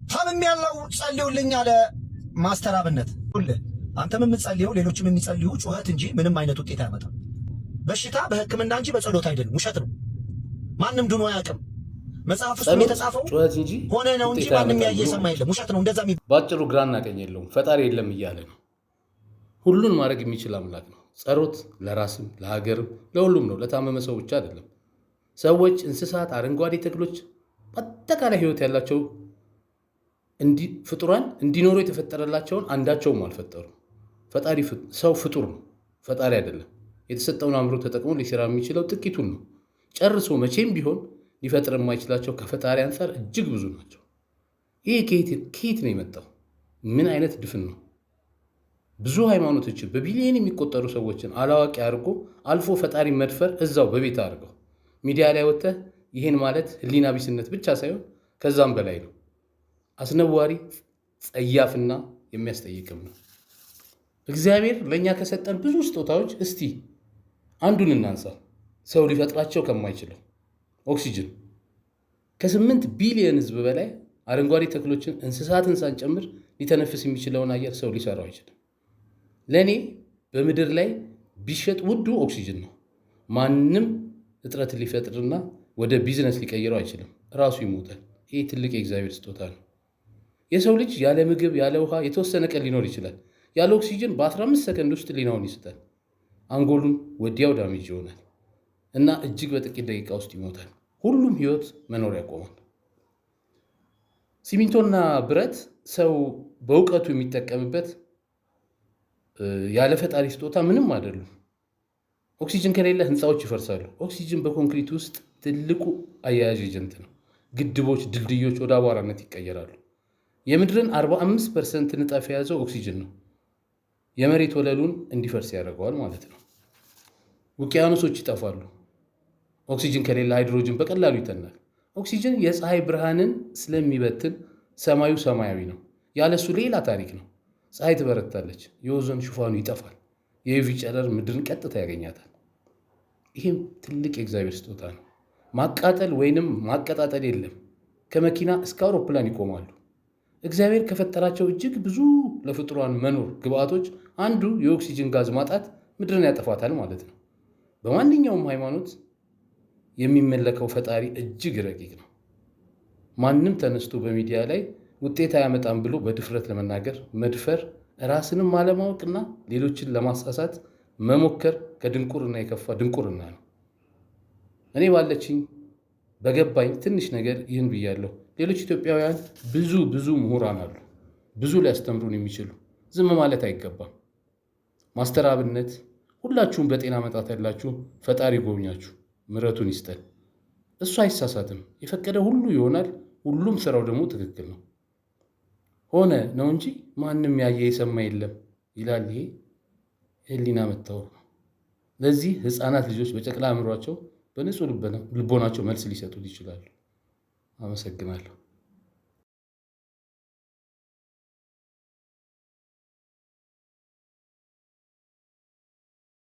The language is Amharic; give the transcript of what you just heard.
ታምም ያለው ጸልዩልኝ አለ ማስተር አብነት። አንተም የምትጸልየው ሌሎችም የሚጸልዩ ጩኸት እንጂ ምንም አይነት ውጤት አያመጣም። በሽታ በሕክምና እንጂ በጸሎት አይደለም፣ ውሸት ነው። ማንም ድኖ አያውቅም። መጽሐፍ ውስጥ የተጻፈው ሆነ ነው እንጂ ማንም ያየ የሰማ የለም፣ ውሸት ነው። እንደዛ ባጭሩ ግራና ቀኝ የለውም፣ ፈጣሪ የለም እያለ ነው። ሁሉን ማድረግ የሚችል አምላክ ነው። ጸሎት ለራስም ለሀገርም ለሁሉም ነው፣ ለታመመ ሰው ብቻ አይደለም። ሰዎች፣ እንስሳት፣ አረንጓዴ ተክሎች፣ አጠቃላይ ህይወት ያላቸው ፍጡራን እንዲኖሩ የተፈጠረላቸውን አንዳቸውም አልፈጠሩ። ፈጣሪ ሰው ፍጡር ነው፣ ፈጣሪ አይደለም። የተሰጠውን አእምሮ ተጠቅሞ ሊሰራ የሚችለው ጥቂቱን ነው። ጨርሶ መቼም ቢሆን ሊፈጥር የማይችላቸው ከፈጣሪ አንጻር እጅግ ብዙ ናቸው። ይህ ከየት ነው የመጣው? ምን አይነት ድፍን ነው? ብዙ ሃይማኖቶችን በቢሊየን የሚቆጠሩ ሰዎችን አላዋቂ አድርጎ አልፎ ፈጣሪ መድፈር እዛው በቤት አድርገው ሚዲያ ላይ ወጥተህ ይህን ማለት ህሊና ቢስነት ብቻ ሳይሆን ከዛም በላይ ነው። አስነዋሪ፣ ጸያፍና የሚያስጠይቅም ነው። እግዚአብሔር ለእኛ ከሰጠን ብዙ ስጦታዎች እስቲ አንዱን እናንሳ። ሰው ሊፈጥራቸው ከማይችለው ኦክሲጅን፣ ከ8 ቢሊየን ህዝብ በላይ አረንጓዴ ተክሎችን እንስሳትን ሳንጨምር ሊተነፍስ የሚችለውን አየር ሰው ሊሰራው አይችልም። ለእኔ በምድር ላይ ቢሸጥ ውዱ ኦክሲጅን ነው። ማንም እጥረት ሊፈጥርና ወደ ቢዝነስ ሊቀይረው አይችልም። ራሱ ይሞታል። ይህ ትልቅ የእግዚአብሔር ስጦታ ነው። የሰው ልጅ ያለ ምግብ ያለ ውሃ የተወሰነ ቀን ሊኖር ይችላል። ያለ ኦክሲጅን በ15 ሰከንድ ውስጥ ሊናውን ይስታል። አንጎሉን ወዲያው ዳሜጅ ይሆናል እና እጅግ በጥቂት ደቂቃ ውስጥ ይሞታል። ሁሉም ህይወት መኖር ያቆማል። ሲሚንቶና ብረት ሰው በእውቀቱ የሚጠቀምበት ያለ ፈጣሪ ስጦታ ምንም አይደሉም። ኦክሲጅን ከሌለ ህንፃዎች ይፈርሳሉ። ኦክሲጅን በኮንክሪት ውስጥ ትልቁ አያያዥ ኤጀንት ነው። ግድቦች፣ ድልድዮች ወደ አቧራነት ይቀየራሉ። የምድርን 45% ንጣፍ የያዘው ኦክሲጅን ነው። የመሬት ወለሉን እንዲፈርስ ያደርገዋል ማለት ነው። ውቅያኖሶች ይጠፋሉ። ኦክሲጅን ከሌለ ሃይድሮጅን በቀላሉ ይተናል። ኦክሲጅን የፀሐይ ብርሃንን ስለሚበትን ሰማዩ ሰማያዊ ነው። ያለሱ ሌላ ታሪክ ነው። ፀሐይ ትበረታለች፣ የኦዞን ሽፋኑ ይጠፋል። የዩቪ ጨረር ምድርን ቀጥታ ያገኛታል። ይህም ትልቅ የእግዚአብሔር ስጦታ ነው። ማቃጠል ወይንም ማቀጣጠል የለም። ከመኪና እስከ አውሮፕላን ይቆማሉ። እግዚአብሔር ከፈጠራቸው እጅግ ብዙ ለፍጡራን መኖር ግብአቶች አንዱ የኦክሲጅን ጋዝ ማጣት ምድርን ያጠፋታል ማለት ነው። በማንኛውም ሃይማኖት የሚመለከው ፈጣሪ እጅግ ረቂቅ ነው። ማንም ተነስቶ በሚዲያ ላይ ውጤት አያመጣም ብሎ በድፍረት ለመናገር መድፈር ራስንም አለማወቅና ሌሎችን ለማሳሳት መሞከር ከድንቁርና የከፋ ድንቁርና ነው። እኔ ባለችኝ በገባኝ ትንሽ ነገር ይህን ብያለሁ። ሌሎች ኢትዮጵያውያን ብዙ ምሁራን አሉ፣ ብዙ ሊያስተምሩን የሚችሉ። ዝም ማለት አይገባም። ማስተር አብነት፣ ሁላችሁም በጤና መጣት ያላችሁ ፈጣሪ ጎብኛችሁ ምሕረቱን ይስጠን። እሱ አይሳሳትም። የፈቀደ ሁሉ ይሆናል። ሁሉም ስራው ደግሞ ትክክል ነው። ሆነ ነው እንጂ ማንም ያየ የሰማ የለም ይላል። ይሄ ህሊና መታወቅ ነው። ለዚህ ህፃናት ልጆች በጨቅላ አእምሯቸው በንጹህ ልቦናቸው መልስ ሊሰጡት ይችላሉ። አመሰግናለሁ።